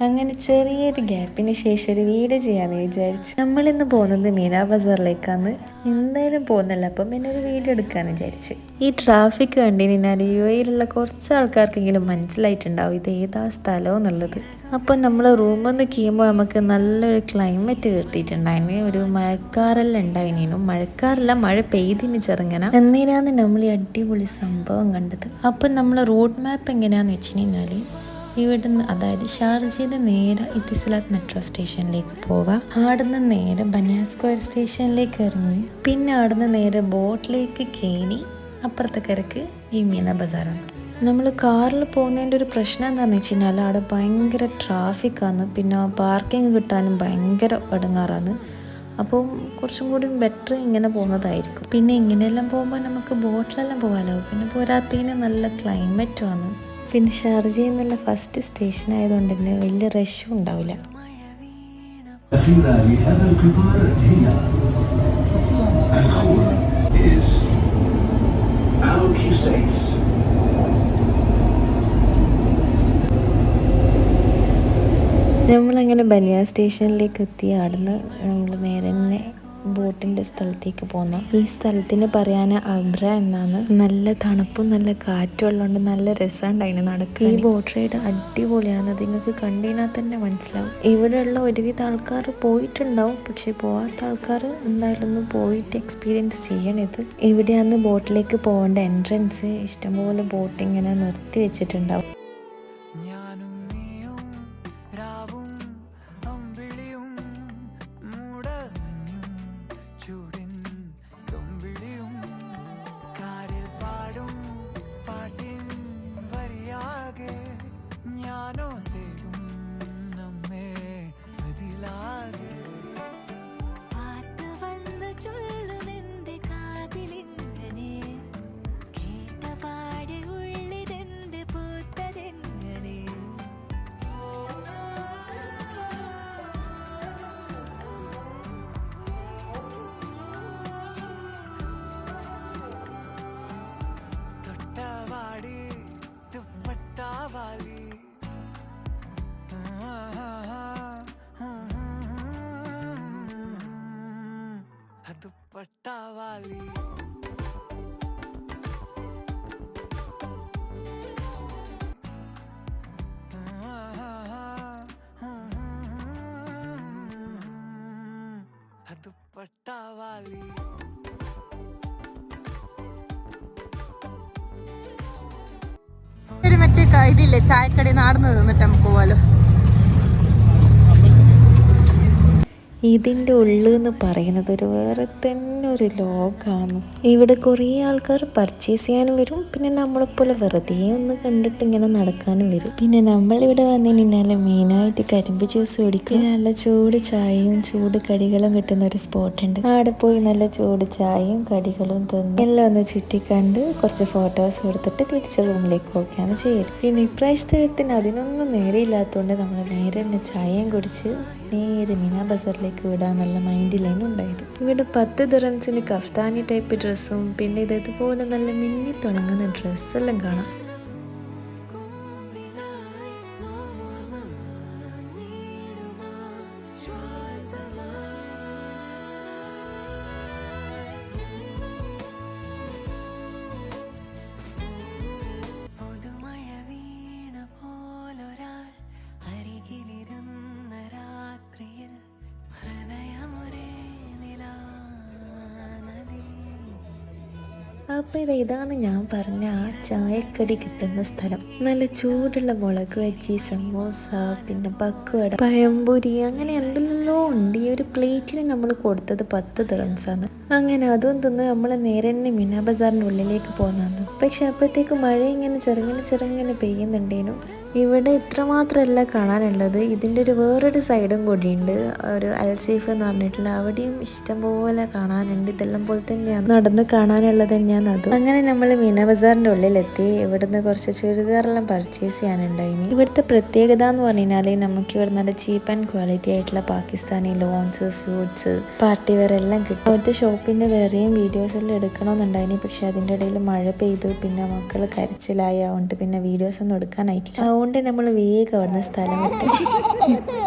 അങ്ങനെ ചെറിയൊരു ഗ്യാപ്പിന് ശേഷം ഒരു വീഡിയോ ചെയ്യാമെന്ന് വിചാരിച്ചു. നമ്മളിന്ന് പോകുന്നത് മീനാ ബസാറിലേക്കാണ്. എന്തായാലും പോകുന്നില്ല, അപ്പം പിന്നെ ഒരു വീഡിയോ എടുക്കാമെന്ന് വിചാരിച്ച്. ഈ ട്രാഫിക് കണ്ടിനാൽ UAE കുറച്ച് ആൾക്കാർക്കെങ്കിലും മനസ്സിലായിട്ടുണ്ടാവും ഇത് ഏതാ സ്ഥലം എന്നുള്ളത്. അപ്പം നമ്മൾ റൂമിൽ നിന്ന് കീഴുമ്പോൾ നമുക്ക് നല്ലൊരു ക്ലൈമറ്റ് കിട്ടിയിട്ടുണ്ടായിന്. ഒരു മഴക്കാറെല്ലാം ഉണ്ടായിനു. മഴക്കാറല്ല, മഴ പെയ്തിന് ചെറുങ്ങനെ. എന്നേരാന്ന് നമ്മൾ ഈ അടിപൊളി സംഭവം കണ്ടത്. അപ്പം നമ്മൾ റൂട്ട് മാപ്പ് എങ്ങനെയാണെന്ന് വെച്ച് കഴിഞ്ഞാൽ ഇവിടുന്ന്, അതായത് ഷാർജയിൽ നിന്ന് നേരെ ഇത്തിസലാത്ത് മെട്രോ സ്റ്റേഷനിലേക്ക് പോവുക. ആടുന്ന് നേരെ ബനിയ സ്ക്വയർ സ്റ്റേഷനിലേക്ക് ഇറങ്ങി പിന്നെ ആടുന്ന് നേരെ ബോട്ടിലേക്ക് കയറി അപ്പുറത്തെ കരക്ക് ഈ മീന ബസാറാണ്. നമ്മൾ കാറിൽ പോകുന്നതിൻ്റെ ഒരു പ്രശ്നം എന്താണെന്ന് വെച്ച് കഴിഞ്ഞാൽ അവിടെ ഭയങ്കര ട്രാഫിക്കാണ്. പിന്നെ പാർക്കിംഗ് കിട്ടാനും ഭയങ്കര ഇടങ്ങാറാണ്. അപ്പോൾ കുറച്ചും കൂടി ബെറ്റർ ഇങ്ങനെ പോകുന്നതായിരിക്കും. പിന്നെ ഇങ്ങനെയെല്ലാം പോകുമ്പോൾ നമുക്ക് ബോട്ടിലെല്ലാം പോകാമല്ലോ. പിന്നെ പോരാത്തതിന് നല്ല ക്ലൈമറ്റുമാണ്. പിന്നെ ഷാർജയിൽ നിന്നുള്ള ഫസ്റ്റ് സ്റ്റേഷൻ ആയതുകൊണ്ട് തന്നെ വലിയ റഷും ഉണ്ടാവില്ല. നമ്മളങ്ങനെ ബനിയ സ്റ്റേഷനിലേക്ക് എത്തി. അവിടുന്ന് നമ്മൾ നേരെ തന്നെ ബോട്ടിൻ്റെ സ്ഥലത്തേക്ക് പോകുന്ന. ഈ സ്ഥലത്തിന് പറയാൻ അബ്ര എന്നാണ്. നല്ല തണുപ്പും നല്ല കാറ്റും ഉള്ളതുകൊണ്ട് നല്ല രസമുണ്ടായിരുന്നു നടക്കുക. ഈ ബോട്ട് റൈഡ് അടിപൊളിയാണ്. നിങ്ങൾക്ക് കണ്ടിനാൽ തന്നെ മനസ്സിലാവും. ഇവിടെയുള്ള ഒരുവിധ ആൾക്കാർ പോയിട്ടുണ്ടാവും, പക്ഷെ പോകാത്ത ആൾക്കാർ എന്തായാലും ഒന്ന് പോയിട്ട് എക്സ്പീരിയൻസ് ചെയ്യണത്. ഇവിടെയാണ് ബോട്ടിലേക്ക് പോകേണ്ട എൻട്രൻസ്. ഇഷ്ടംപോലെ ബോട്ട് ഇങ്ങനെ നിർത്തി വെച്ചിട്ടുണ്ടാവും. മറ്റേ ഇതില്ലേ ചായക്കടയിൽ നടന്നു നിന്നിട്ട് നമുക്ക് പോവാലോ. ഇതിൻ്റെ ഉള്ളെന്ന് പറയുന്നത് ഒരു വേറെ തന്നെ ഒരു ലോകമാണ്. ഇവിടെ കുറേ ആൾക്കാർ പർച്ചേസ് ചെയ്യാനും വരും. പിന്നെ നമ്മളെപ്പോലെ വെറുതെ ഒന്ന് കണ്ടിട്ട് ഇങ്ങനെ നടക്കാനും വരും. പിന്നെ നമ്മളിവിടെ വന്നതിനാൽ മെയിനായിട്ട് കരിമ്പ് ജ്യൂസ് കുടിക്കും. പിന്നെ നല്ല ചൂട് ചായയും ചൂട് കടികളും കിട്ടുന്ന ഒരു സ്പോട്ടുണ്ട്. അവിടെ പോയി നല്ല ചൂട് ചായയും കടികളും തന്ന് എല്ലാം ഒന്ന് ചുറ്റിക്കണ്ട് കുറച്ച് ഫോട്ടോസ് കൊടുത്തിട്ട് തിരിച്ച് റൂമിലേക്ക് പോവുകയാണ് ചെയ്യല്. പിന്നെ ഇപ്രാവശ്യത്തെ വീട്ടിന് അതിനൊന്നും നേരെയില്ലാത്തതുകൊണ്ട് നമ്മൾ നേരെ തന്നെ ചായയും കുടിച്ച് നേരെ മീനാ ബസാറിലേക്ക് വിടാന്നുള്ള മൈൻഡിലാണ് ഉണ്ടായത്. ഇവിടെ 10 ദിറംസിന് കഫ്താനി ടൈപ്പ് ഡ്രസ്സും പിന്നെ ഇതേപോലെ നല്ല മിന്നി തുടങ്ങുന്ന ഡ്രസ്സെല്ലാം കാണാം. അപ്പോൾ ഇതാണ് ഞാൻ പറഞ്ഞ ആ ചായക്കടി കിട്ടുന്ന സ്ഥലം. നല്ല ചൂടുള്ള മുളക് ബജ്ജി, സമോസ, പിന്നെ പക്കുവട, പഴംപൊരി, അങ്ങനെ എന്തെല്ലോ ഉണ്ട്. ഈ ഒരു പ്ലേറ്റിന് നമ്മൾ കൊടുത്തത് 10 ദിറംസാണ്. അങ്ങനെ അതും തിന്ന് നമ്മൾ നേരെ തന്നെ മീനാ ബസാറിൻ്റെ ഉള്ളിലേക്ക് പോകുന്നതാണ്. പക്ഷെ അപ്പോഴത്തേക്ക് മഴ ഇങ്ങനെ ചെറുങ്ങനെ പെയ്യുന്നുണ്ടേനും. ഇവിടെ ഇത്രമാത്രമല്ല കാണാനുള്ളത്. ഇതിൻ്റെ ഒരു വേറൊരു സൈഡും കൂടിയുണ്ട്, ഒരു അൽസീഫ് എന്ന് പറഞ്ഞിട്ടുള്ള. അവിടെയും ഇഷ്ടംപോലെ കാണാനുണ്ട്. ഇതെല്ലാം പോലെ തന്നെയാണ് നടന്ന് കാണാനുള്ളത് തന്നെയാണ് അതും. അങ്ങനെ നമ്മൾ മീനാ ബസാറിൻ്റെ ഉള്ളിലെത്തി. ഇവിടുന്ന് കുറച്ച് ചുരിദാറെല്ലാം പർച്ചേസ് ചെയ്യാനുണ്ടായിന്. ഇവിടുത്തെ പ്രത്യേകത എന്ന് പറഞ്ഞാൽ നമുക്ക് ഇവിടെ നല്ല ചീപ്പ് ആൻഡ് ക്വാളിറ്റി ആയിട്ടുള്ള Pakistani lawns, suits, party wear എല്ലാം കിട്ടും. അവിടുത്തെ ഷോപ്പിൻ്റെ വേറെയും വീഡിയോസ് എല്ലാം എടുക്കണമെന്നുണ്ടായിന്. പക്ഷെ അതിൻ്റെ ഇടയിൽ മഴ പെയ്തു, പിന്നെ മക്കൾ കരച്ചിലായതുകൊണ്ട് പിന്നെ വീഡിയോസ് ഒന്നും എടുക്കാനായിട്ടില്ല. അതുകൊണ്ട് നമ്മൾ വേഗം അവിടുന്ന് സ്ഥലം വിട്ട്